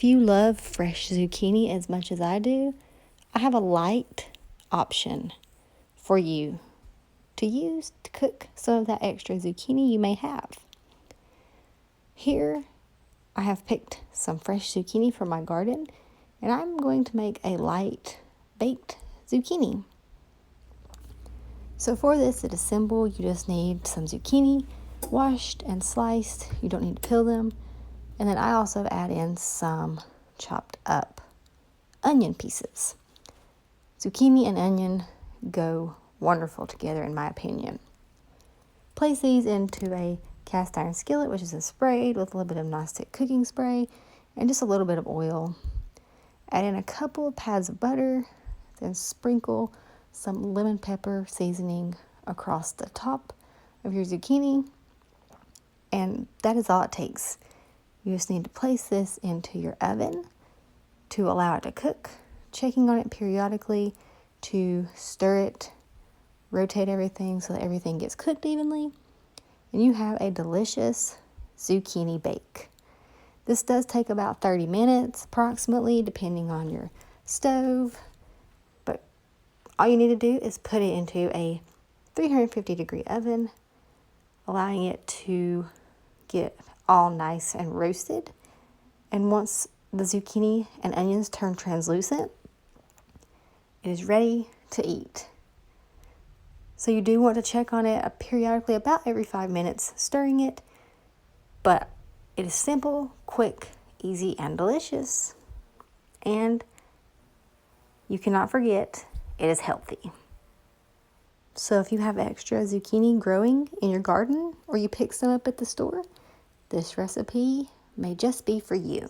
If you love fresh zucchini as much as I do, I have a light option for you to use to cook some of that extra zucchini you may have. Here, I have picked some fresh zucchini from my garden, and I'm going to make a light baked zucchini. So for this, it is simple. You just need some zucchini, washed and sliced. You don't need to peel them. And then I also add in some chopped up onion pieces. Zucchini and onion go wonderful together in my opinion. Place these into a cast iron skillet, which is sprayed with a little bit of nonstick cooking spray and just a little bit of oil. Add in a couple of pads of butter, then sprinkle some lemon pepper seasoning across the top of your zucchini, and that is all it takes. You just need to place this into your oven to allow it to cook, checking on it periodically to stir it, rotate everything so that everything gets cooked evenly, and you have a delicious zucchini bake. This does take about 30 minutes approximately, depending on your stove, but all you need to do is put it into a 350-degree oven, allowing it to get all nice and roasted. And once the zucchini and onions turn translucent, it is ready to eat. So you do want to check on it periodically, about every 5 minutes, stirring it. But it is simple, quick, easy, and delicious. And you cannot forget, it is healthy. So if you have extra zucchini growing in your garden or you pick some up at the store, this recipe may just be for you.